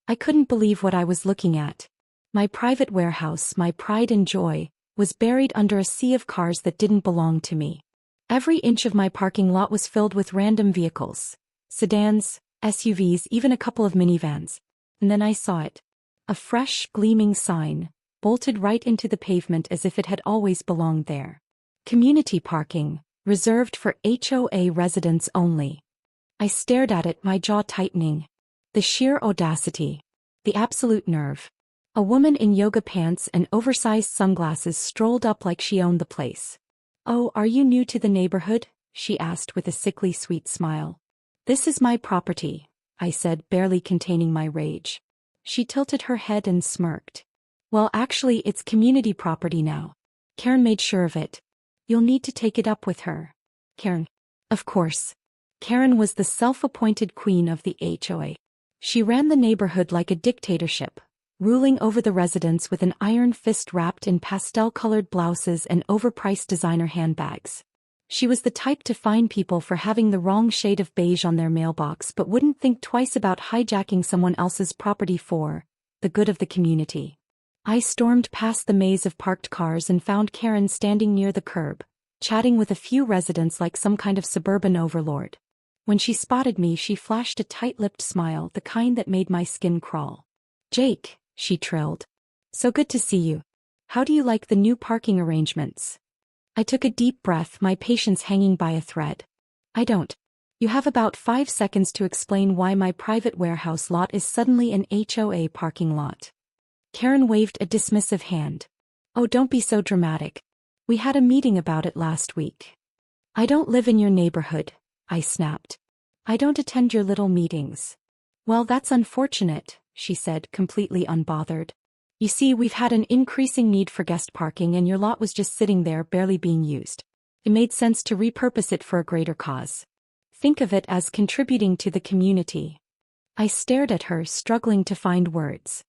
I couldn't believe what I was looking at. My private warehouse, my pride and joy, was buried under a sea of cars that didn't belong to me. Every inch of my parking lot was filled with random vehicles. Sedans, SUVs, even a couple of minivans. And then I saw it. A fresh, gleaming sign, bolted right into the pavement as if it had always belonged there. Community parking, reserved for HOA residents only. I stared at it, my jaw tightening. The sheer audacity. The absolute nerve. A woman in yoga pants and oversized sunglasses strolled up like she owned the place. "Oh, are you new to the neighborhood?" she asked with a sickly sweet smile. "This is my property," I said, barely containing my rage. She tilted her head and smirked. "Well, actually, it's community property now. Karen made sure of it. You'll need to take it up with her." Karen. Of course. Karen was the self-appointed queen of the HOA. She ran the neighborhood like a dictatorship, ruling over the residents with an iron fist wrapped in pastel-colored blouses and overpriced designer handbags. She was the type to fine people for having the wrong shade of beige on their mailbox but wouldn't think twice about hijacking someone else's property for the good of the community. I stormed past the maze of parked cars and found Karen standing near the curb, chatting with a few residents like some kind of suburban overlord. When she spotted me, she flashed a tight-lipped smile, the kind that made my skin crawl. "Jake," she trilled. "So good to see you. How do you like the new parking arrangements?" I took a deep breath, my patience hanging by a thread. "I don't. You have about 5 seconds to explain why my private warehouse lot is suddenly an HOA parking lot." Karen waved a dismissive hand. "Oh, don't be so dramatic. We had a meeting about it last week." "I don't live in your neighborhood," I snapped. "I don't attend your little meetings." "Well, that's unfortunate," she said, completely unbothered. "You see, we've had an increasing need for guest parking and your lot was just sitting there barely being used. It made sense to repurpose it for a greater cause. Think of it as contributing to the community." I stared at her, struggling to find words.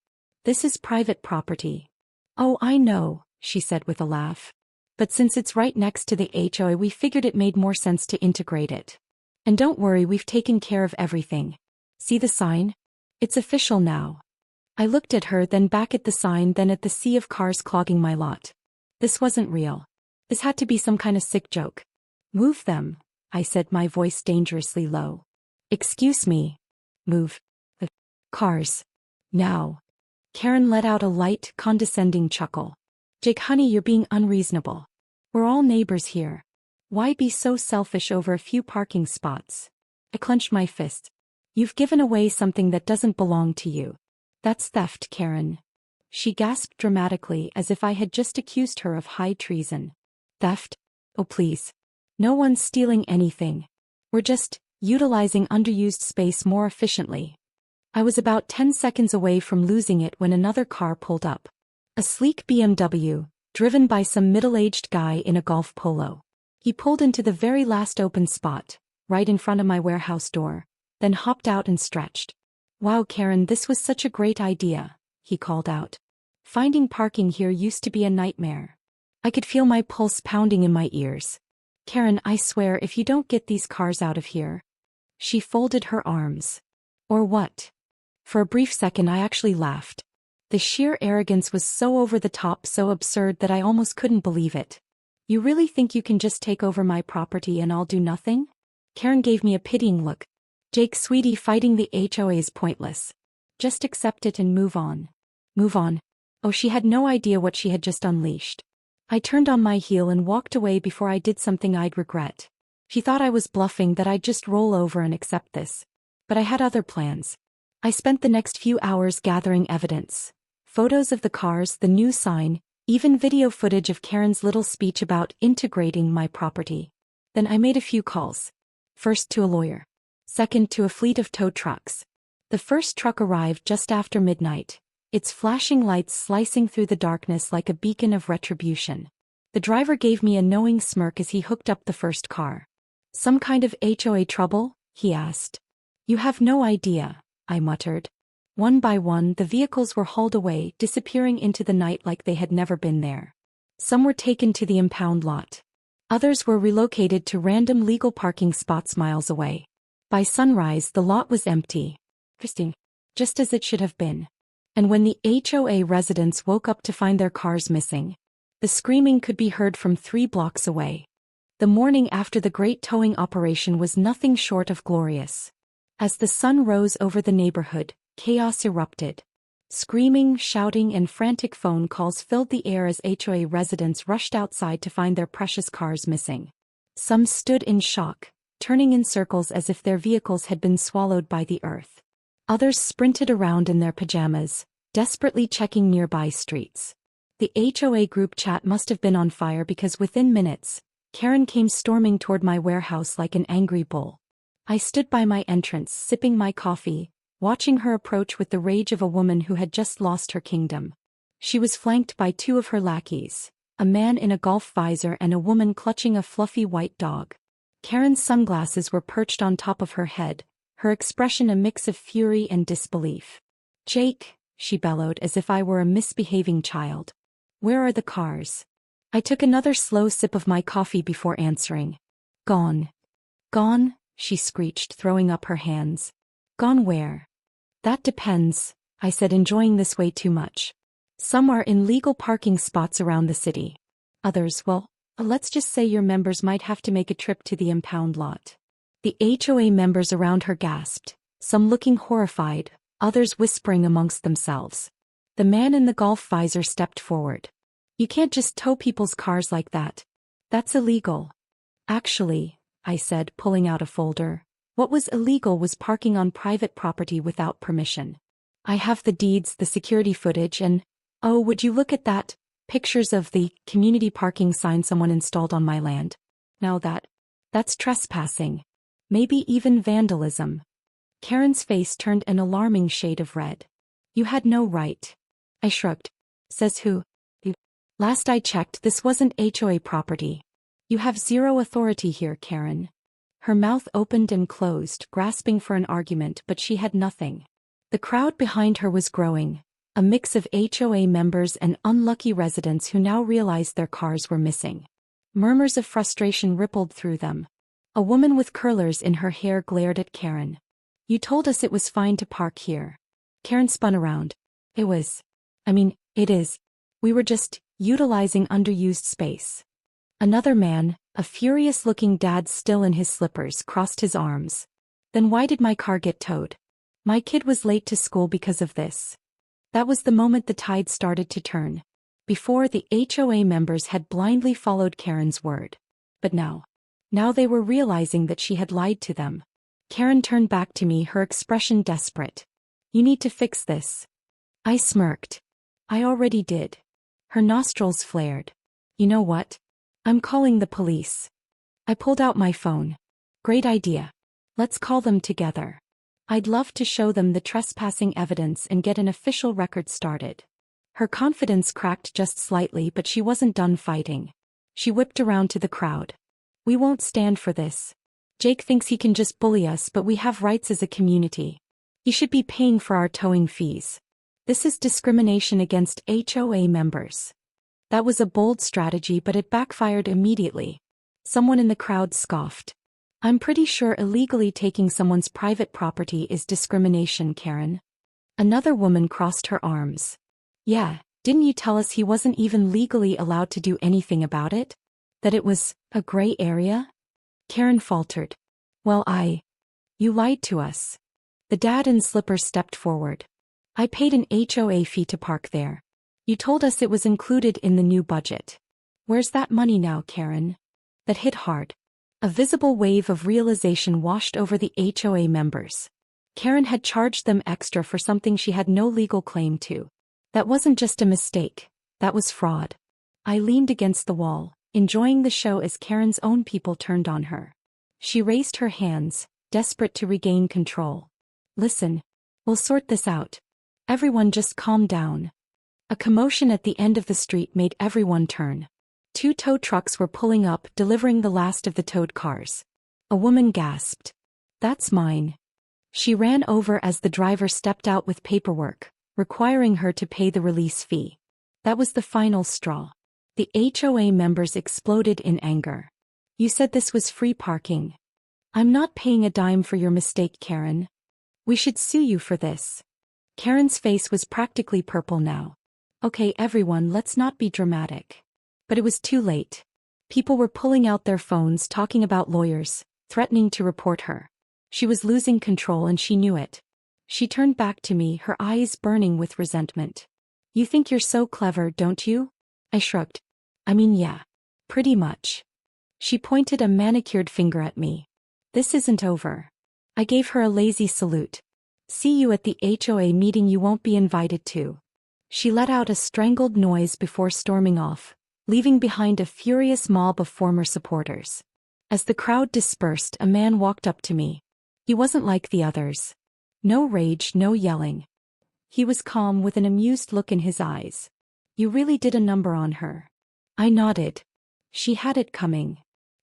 "This is private property." "Oh, I know," she said with a laugh. "But since it's right next to the HOA, we figured it made more sense to integrate it. And don't worry, we've taken care of everything. See the sign? It's official now." I looked at her, then back at the sign, then at the sea of cars clogging my lot. This wasn't real. This had to be some kind of sick joke. "Move them," I said, my voice dangerously low. "Excuse me." "Move the cars. Now." Karen let out a light, condescending chuckle. "Jake, honey, you're being unreasonable. We're all neighbors here. Why be so selfish over a few parking spots?" I clenched my fist. "You've given away something that doesn't belong to you. That's theft, Karen." She gasped dramatically as if I had just accused her of high treason. "Theft? Oh, please. No one's stealing anything. We're just utilizing underused space more efficiently." I was about 10 seconds away from losing it when another car pulled up. A sleek BMW, driven by some middle-aged guy in a golf polo. He pulled into the very last open spot, right in front of my warehouse door, then hopped out and stretched. "Wow, Karen, this was such a great idea," he called out. "Finding parking here used to be a nightmare." I could feel my pulse pounding in my ears. "Karen, I swear if you don't get these cars out of here." She folded her arms. "Or what?" For a brief second I actually laughed. The sheer arrogance was so over the top, so absurd that I almost couldn't believe it. "You really think you can just take over my property and I'll do nothing?" Karen gave me a pitying look. "Jake, sweetie, fighting the HOA is pointless. Just accept it and move on." Move on? Oh, she had no idea what she had just unleashed. I turned on my heel and walked away before I did something I'd regret. She thought I was bluffing, that I'd just roll over and accept this. But I had other plans. I spent the next few hours gathering evidence. Photos of the cars, the new sign, even video footage of Karen's little speech about integrating my property. Then I made a few calls. First to a lawyer. Second to a fleet of tow trucks. The first truck arrived just after midnight, its flashing lights slicing through the darkness like a beacon of retribution. The driver gave me a knowing smirk as he hooked up the first car. "Some kind of HOA trouble?" he asked. "You have no idea," I muttered. One by one, the vehicles were hauled away, disappearing into the night like they had never been there. Some were taken to the impound lot. Others were relocated to random legal parking spots miles away. By sunrise, the lot was empty. Interesting. just as it should have been. And when the HOA residents woke up to find their cars missing, the screaming could be heard from 3 blocks away. The morning after the great towing operation was nothing short of glorious. As the sun rose over the neighborhood, chaos erupted. Screaming, shouting, and frantic phone calls filled the air as HOA residents rushed outside to find their precious cars missing. Some stood in shock, turning in circles as if their vehicles had been swallowed by the earth. Others sprinted around in their pajamas, desperately checking nearby streets. The HOA group chat must have been on fire because within minutes, Karen came storming toward my warehouse like an angry bull. I stood by my entrance, sipping my coffee, watching her approach with the rage of a woman who had just lost her kingdom. She was flanked by 2 of her lackeys, a man in a golf visor and a woman clutching a fluffy white dog. Karen's sunglasses were perched on top of her head, her expression a mix of fury and disbelief. "Jake," she bellowed as if I were a misbehaving child. "Where are the cars?" I took another slow sip of my coffee before answering. "Gone." "Gone?" she screeched, throwing up her hands. "Gone where?" "That depends," I said, enjoying this way too much. "Some are in legal parking spots around the city. Others, well, let's just say your members might have to make a trip to the impound lot." The HOA members around her gasped, some looking horrified, others whispering amongst themselves. The man in the golf visor stepped forward. "You can't just tow people's cars like that. That's illegal." "Actually," I said, pulling out a folder, "what was illegal was parking on private property without permission. I have the deeds, the security footage, and, oh, would you look at that, pictures of the community parking sign someone installed on my land. Now that's trespassing. Maybe even vandalism." Karen's face turned an alarming shade of red. "You had no right." I shrugged. "Says who?" "You. Last I checked, this wasn't HOA property. You have zero authority here, Karen." Her mouth opened and closed, grasping for an argument, but she had nothing. The crowd behind her was growing, a mix of HOA members and unlucky residents who now realized their cars were missing. Murmurs of frustration rippled through them. A woman with curlers in her hair glared at Karen. "You told us it was fine to park here." Karen spun around. It is. We were just utilizing underused space." Another man, a furious-looking dad still in his slippers, crossed his arms. "Then why did my car get towed? My kid was late to school because of this." That was the moment the tide started to turn. Before, the HOA members had blindly followed Karen's word. But now they were realizing that she had lied to them. Karen turned back to me, her expression desperate. "You need to fix this." I smirked. "I already did." Her nostrils flared. "You know what? I'm calling the police." I pulled out my phone. "Great idea. Let's call them together. I'd love to show them the trespassing evidence and get an official record started." Her confidence cracked just slightly, but she wasn't done fighting. She whipped around to the crowd. "We won't stand for this. Jake thinks he can just bully us, but we have rights as a community. He should be paying for our towing fees. This is discrimination against HOA members." That was a bold strategy, but it backfired immediately. Someone in the crowd scoffed. "I'm pretty sure illegally taking someone's private property is discrimination, Karen." Another woman crossed her arms. "Yeah, didn't you tell us he wasn't even legally allowed to do anything about it? That it was a gray area?" Karen faltered. "Well, you lied to us." The dad in slippers stepped forward. "I paid an HOA fee to park there. You told us it was included in the new budget. Where's that money now, Karen?" That hit hard. A visible wave of realization washed over the HOA members. Karen had charged them extra for something she had no legal claim to. That wasn't just a mistake, that was fraud. I leaned against the wall, enjoying the show as Karen's own people turned on her. She raised her hands, desperate to regain control. "Listen, we'll sort this out. Everyone just calm down." A commotion at the end of the street made everyone turn. 2 tow trucks were pulling up, delivering the last of the towed cars. A woman gasped. "That's mine." She ran over as the driver stepped out with paperwork, requiring her to pay the release fee. That was the final straw. The HOA members exploded in anger. "You said this was free parking." "I'm not paying a dime for your mistake, Karen. We should sue you for this." Karen's face was practically purple now. Okay, everyone, let's not be dramatic. But it was too late. People were pulling out their phones, talking about lawyers, threatening to report her. She was losing control and she knew it. She turned back to me, her eyes burning with resentment. You think you're so clever, don't you? I shrugged. I mean, yeah. Pretty much. She pointed a manicured finger at me. This isn't over. I gave her a lazy salute. See you at the HOA meeting you won't be invited to. She let out a strangled noise before storming off, leaving behind a furious mob of former supporters. As the crowd dispersed, a man walked up to me. He wasn't like the others. No rage, no yelling. He was calm with an amused look in his eyes. You really did a number on her. I nodded. She had it coming.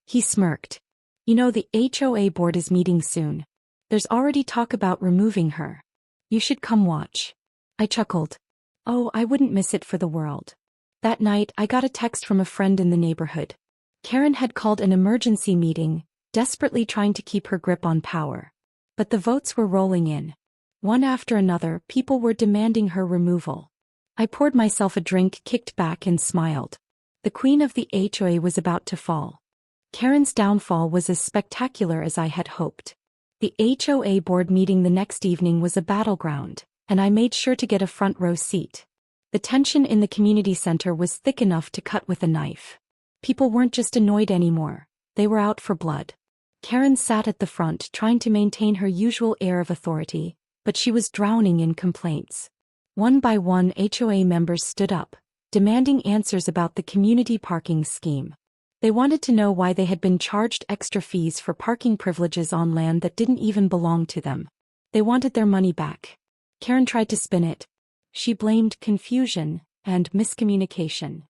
He smirked. You know, the HOA board is meeting soon. There's already talk about removing her. You should come watch. I chuckled. Oh, I wouldn't miss it for the world. That night, I got a text from a friend in the neighborhood. Karen had called an emergency meeting, desperately trying to keep her grip on power. But the votes were rolling in. One after another, people were demanding her removal. I poured myself a drink, kicked back and smiled. The queen of the HOA was about to fall. Karen's downfall was as spectacular as I had hoped. The HOA board meeting the next evening was a battleground, and I made sure to get a front row seat. The tension in the community center was thick enough to cut with a knife. People weren't just annoyed anymore, they were out for blood. Karen sat at the front trying to maintain her usual air of authority, but she was drowning in complaints. One by one, HOA members stood up, demanding answers about the community parking scheme. They wanted to know why they had been charged extra fees for parking privileges on land that didn't even belong to them. They wanted their money back. Karen tried to spin it. She blamed confusion and miscommunication.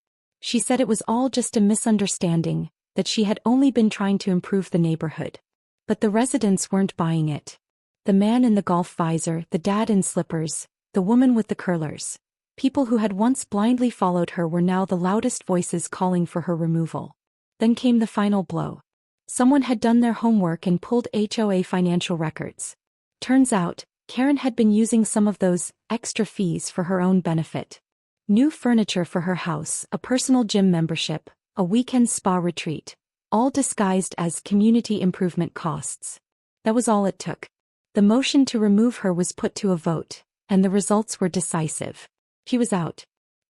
She said it was all just a misunderstanding, that she had only been trying to improve the neighborhood. But the residents weren't buying it. The man in the golf visor, the dad in slippers, the woman with the curlers. People who had once blindly followed her were now the loudest voices calling for her removal. Then came the final blow. Someone had done their homework and pulled HOA financial records. Turns out, Karen had been using some of those extra fees for her own benefit. New furniture for her house, a personal gym membership, a weekend spa retreat, all disguised as community improvement costs. That was all it took. The motion to remove her was put to a vote, and the results were decisive. She was out.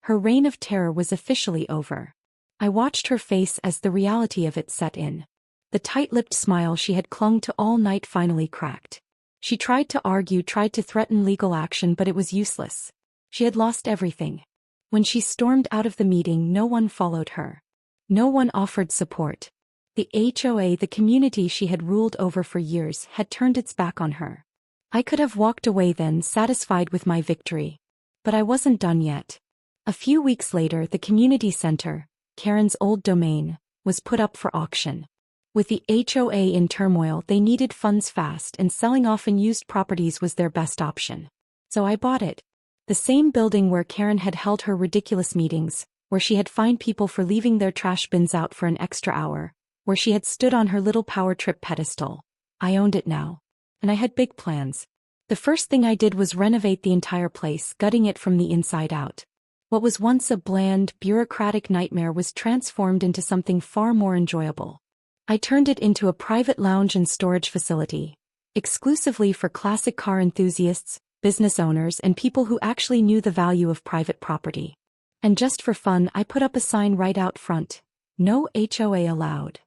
Her reign of terror was officially over. I watched her face as the reality of it set in. The tight-lipped smile she had clung to all night finally cracked. She tried to argue, tried to threaten legal action, but it was useless. She had lost everything. When she stormed out of the meeting, no one followed her. No one offered support. The HOA, the community she had ruled over for years, had turned its back on her. I could have walked away then, satisfied with my victory. But I wasn't done yet. A few weeks later, the community center, Karen's old domain, was put up for auction. With the HOA in turmoil, they needed funds fast, and selling off unused properties was their best option. So I bought it. The same building where Karen had held her ridiculous meetings, where she had fined people for leaving their trash bins out for an extra hour, where she had stood on her little power trip pedestal. I owned it now. And I had big plans. The first thing I did was renovate the entire place, gutting it from the inside out. What was once a bland, bureaucratic nightmare was transformed into something far more enjoyable. I turned it into a private lounge and storage facility, exclusively for classic car enthusiasts, business owners, and people who actually knew the value of private property. And just for fun, I put up a sign right out front: no HOA allowed.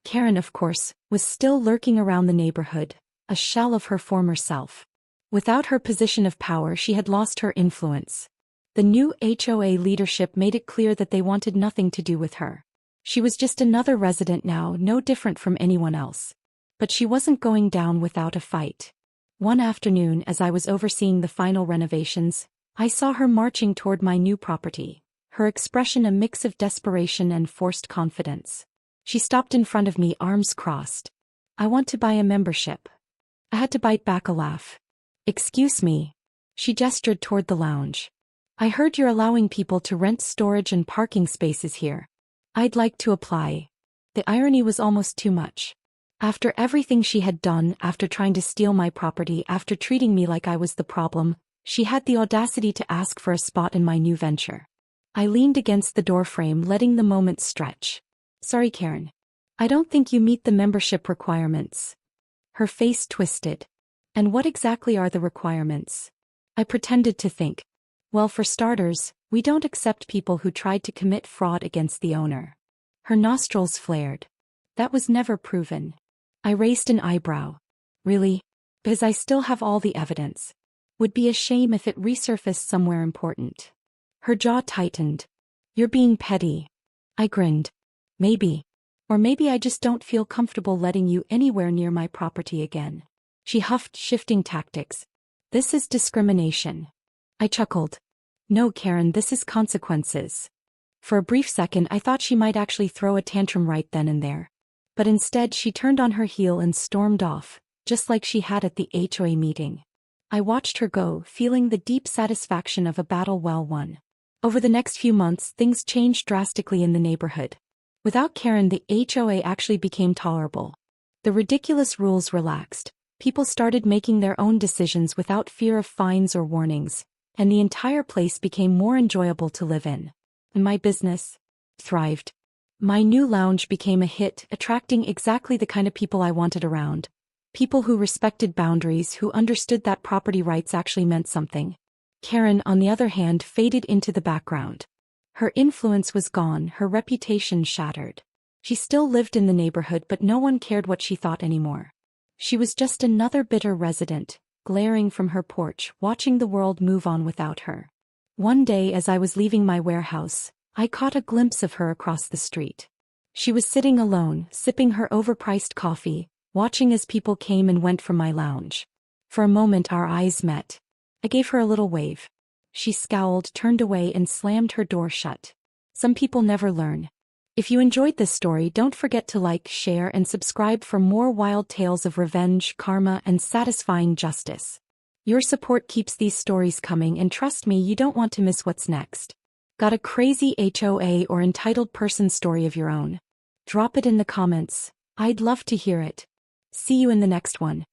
Karen, of course, was still lurking around the neighborhood, a shell of her former self. Without her position of power, she had lost her influence. The new HOA leadership made it clear that they wanted nothing to do with her. She was just another resident now, no different from anyone else. But she wasn't going down without a fight. One afternoon, as I was overseeing the final renovations, I saw her marching toward my new property, her expression a mix of desperation and forced confidence. She stopped in front of me, arms crossed. "I want to buy a membership." I had to bite back a laugh. "Excuse me." She gestured toward the lounge. "I heard you're allowing people to rent storage and parking spaces here. I'd like to apply." The irony was almost too much. After everything she had done, after trying to steal my property, after treating me like I was the problem, She had the audacity to ask for a spot in my new venture. I leaned against the doorframe, letting the moment stretch. Sorry, Karen. I don't think you meet the membership requirements. Her face twisted. And what exactly are the requirements? I pretended to think. Well, for starters, we don't accept people who tried to commit fraud against the owner. Her nostrils flared. That was never proven. I raised an eyebrow. Really? Because I still have all the evidence. Would be a shame if it resurfaced somewhere important. Her jaw tightened. You're being petty. I grinned. Maybe. Or maybe I just don't feel comfortable letting you anywhere near my property again. She huffed, shifting tactics. This is discrimination. I chuckled. No, Karen, this is consequences. For a brief second I thought she might actually throw a tantrum right then and there. But instead she turned on her heel and stormed off, just like she had at the HOA meeting. I watched her go, feeling the deep satisfaction of a battle well won. Over the next few months things changed drastically in the neighborhood. Without Karen, the HOA actually became tolerable. The ridiculous rules relaxed. People started making their own decisions without fear of fines or warnings, and the entire place became more enjoyable to live in. And my business thrived. My new lounge became a hit, attracting exactly the kind of people I wanted around. People who respected boundaries, who understood that property rights actually meant something. Karen, on the other hand, faded into the background. Her influence was gone, her reputation shattered. She still lived in the neighborhood, but no one cared what she thought anymore. She was just another bitter resident, glaring from her porch, watching the world move on without her. One day as I was leaving my warehouse, I caught a glimpse of her across the street. She was sitting alone, sipping her overpriced coffee, watching as people came and went from my lounge. For a moment our eyes met. I gave her a little wave. She scowled, turned away, and slammed her door shut. Some people never learn. If you enjoyed this story, don't forget to like, share, and subscribe for more wild tales of revenge, karma, and satisfying justice. Your support keeps these stories coming, and trust me, you don't want to miss what's next. Got a crazy HOA or entitled person story of your own? Drop it in the comments. I'd love to hear it. See you in the next one.